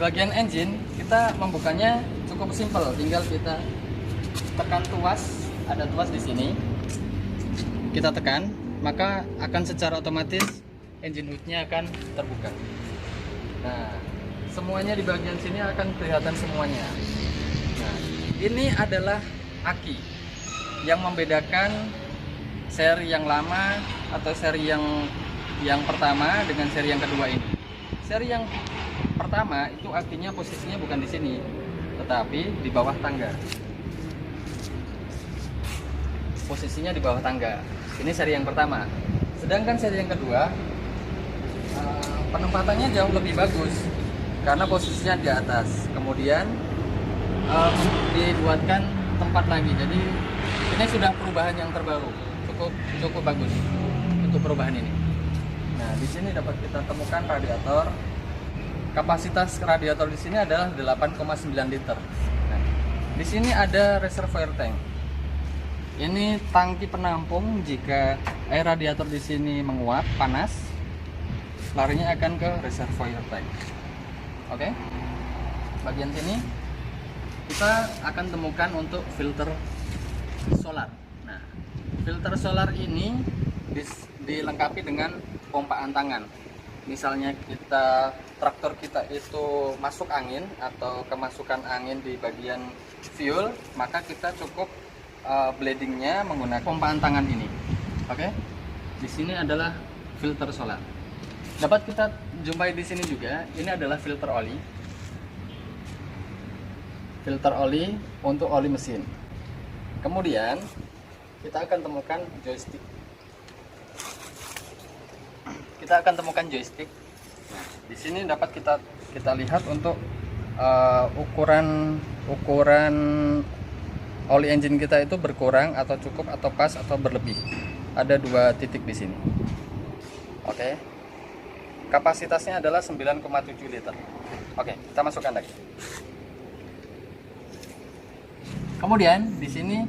bagian engine kita membukanya cukup simpel, tinggal kita tekan tuas, ada tuas di sini. Kita tekan, maka akan secara otomatis engine hoodnya akan terbuka. Nah, semuanya di bagian sini akan kelihatan semuanya. Nah, ini adalah aki yang membedakan seri yang lama atau seri yang pertama dengan seri yang kedua ini. Seri yang pertama itu akinya posisinya bukan di sini, tetapi di bawah tangga. Posisinya di bawah tangga. Ini seri yang pertama. Sedangkan seri yang kedua penempatannya jauh lebih bagus karena posisinya di atas. Kemudian dibuatkan tempat lagi. Jadi ini sudah perubahan yang terbaru. Cukup bagus untuk perubahan ini. Nah, di sini dapat kita temukan radiator. Kapasitas radiator di sini adalah 8,9 liter. Nah, di sini ada reservoir tank. Ini tangki penampung jika air radiator di sini menguap, panas, larinya akan ke reservoir tank. Oke. Bagian sini kita akan temukan untuk filter solar. Nah, filter solar ini dilengkapi dengan pompaan tangan. Misalnya traktor kita itu masuk angin atau kemasukan angin di bagian fuel, maka kita cukup bleedingnya menggunakan pompaan tangan ini. Oke, di sini adalah filter solar. Dapat kita jumpai di sini juga. Ini adalah filter oli. Filter oli untuk oli mesin. Kemudian kita akan temukan joystick. Nah, di sini dapat kita lihat untuk ukuran oli engine kita itu berkurang atau cukup atau pas atau berlebih. Ada 2 titik di sini. Oke. Kapasitasnya adalah 9,7 liter. Oke, kita masukkan lagi. Kemudian di sini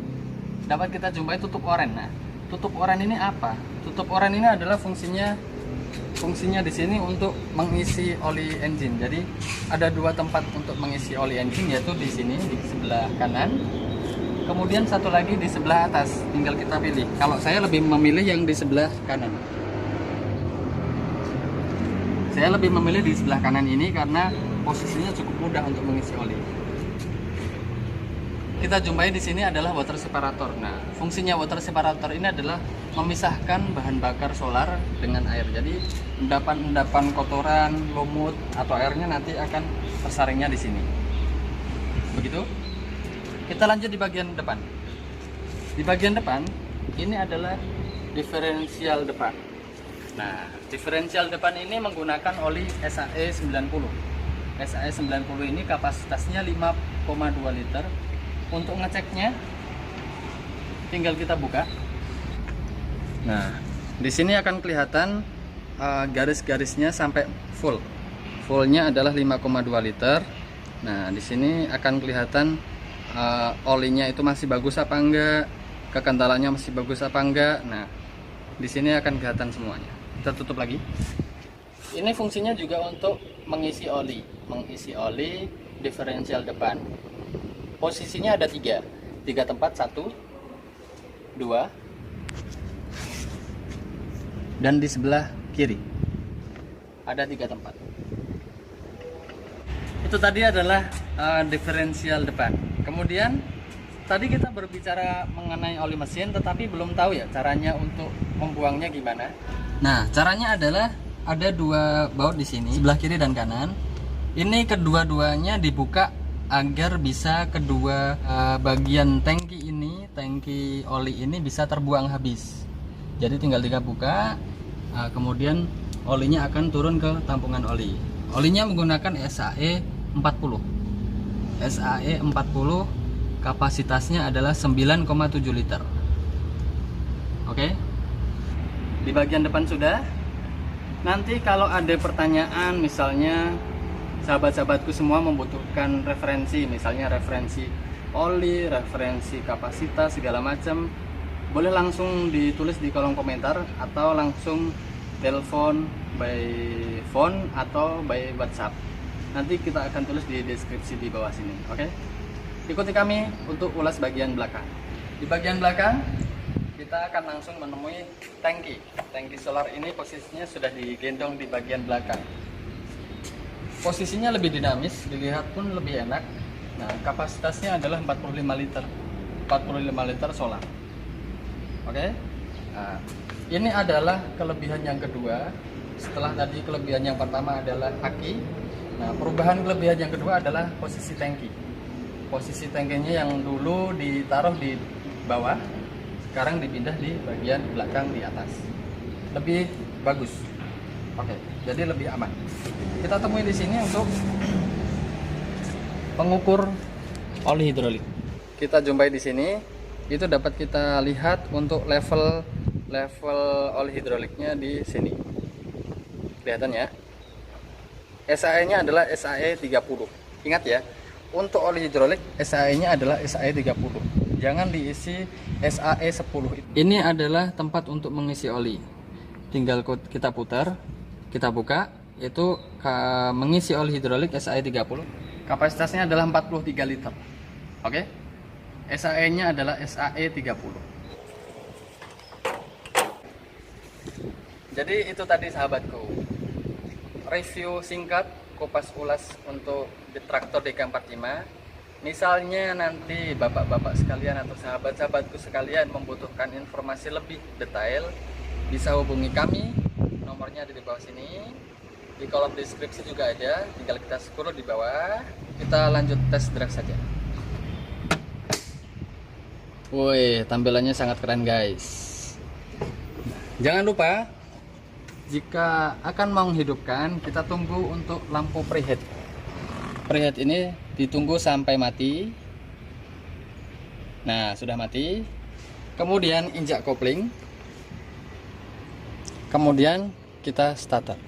dapat kita jumpai tutup oren. Nah, tutup oren ini apa? Tutup oren ini adalah fungsinya di sini untuk mengisi oli engine. Jadi ada 2 tempat untuk mengisi oli engine, yaitu di sini di sebelah kanan. Kemudian satu lagi di sebelah atas. Tinggal kita pilih. Kalau saya lebih memilih yang di sebelah kanan. Saya lebih memilih di sebelah kanan ini karena posisinya cukup mudah untuk mengisi oli. Kita jumpai di sini adalah water separator. Nah, fungsinya water separator ini adalah memisahkan bahan bakar solar dengan air. Jadi endapan kotoran, lumut atau airnya nanti akan tersaringnya di sini. Begitu. Kita lanjut di bagian depan. Di bagian depan ini adalah diferensial depan. Nah, diferensial depan ini menggunakan oli SAE 90. SAE 90 ini kapasitasnya 5,2 liter. Untuk ngeceknya tinggal kita buka. Nah, di sini akan kelihatan garis-garisnya sampai full. Fullnya adalah 5,2 liter. Nah, di sini akan kelihatan olinya itu masih bagus apa enggak, kekentalannya masih bagus apa enggak. Nah, di sini akan kelihatan semuanya. Kita tutup lagi. Ini fungsinya juga untuk mengisi oli diferensial depan. Posisinya ada 3 tempat, 1, 2, dan di sebelah kiri ada 3 tempat. Itu tadi adalah diferensial depan. Kemudian tadi kita berbicara mengenai oli mesin, tetapi belum tahu ya caranya untuk membuangnya gimana. Nah, caranya adalah ada 2 baut di sini, sebelah kiri dan kanan. Ini kedua-duanya dibuka agar bisa kedua bagian tangki oli ini bisa terbuang habis. Jadi tinggal buka, kemudian olinya akan turun ke tampungan oli. Olinya menggunakan SAE 40. SAE 40 kapasitasnya adalah 9,7 liter. Oke. Di bagian depan sudah. Nanti kalau ada pertanyaan, misalnya sahabat-sahabatku semua membutuhkan referensi, misalnya referensi oli, referensi kapasitas, segala macam, boleh langsung ditulis di kolom komentar atau langsung telepon by phone atau by WhatsApp. nanti kita akan tulis di deskripsi di bawah sini. Oke, ikuti kami untuk ulas bagian belakang. Di bagian belakang kita akan langsung menemui tangki solar. Ini posisinya sudah digendong di bagian belakang. Posisinya lebih dinamis, dilihat pun lebih enak. Nah, kapasitasnya adalah 45 liter solar. Oke. Nah, ini adalah kelebihan yang kedua. Setelah tadi kelebihan yang pertama adalah aki. Nah, perubahan kelebihan yang kedua adalah posisi tangki. Posisi tangkinya yang dulu ditaruh di bawah, sekarang dipindah di bagian belakang di atas. Lebih bagus. Oke, jadi lebih aman. Kita temui di sini untuk pengukur oli hidrolik. Kita jumpai di sini. Itu dapat kita lihat untuk level oli hidroliknya di sini. Kelihatan ya. SAE-nya adalah SAE 30. Ingat ya, untuk oli hidrolik SAE-nya adalah SAE 30. Jangan diisi SAE 10. Ini adalah tempat untuk mengisi oli. Tinggal kita putar, kita buka, itu mengisi oli hidrolik SAE 30. Kapasitasnya adalah 43 liter. Oke. SAE-nya adalah SAE 30. Jadi itu tadi sahabatku, review singkat kupas ulas untuk traktor DK45. Misalnya nanti bapak-bapak sekalian atau sahabat-sahabatku sekalian membutuhkan informasi lebih detail, bisa hubungi kami, nomornya ada di bawah sini. Di kolom deskripsi juga ada, tinggal kita scroll di bawah. Kita lanjut tes drive saja. Woi, tampilannya sangat keren guys. Jangan lupa, jika akan menghidupkan, kita tunggu untuk lampu preheat. Preheat ini ditunggu sampai mati. Nah, sudah mati. Kemudian injak kopling. Kemudian kita starter.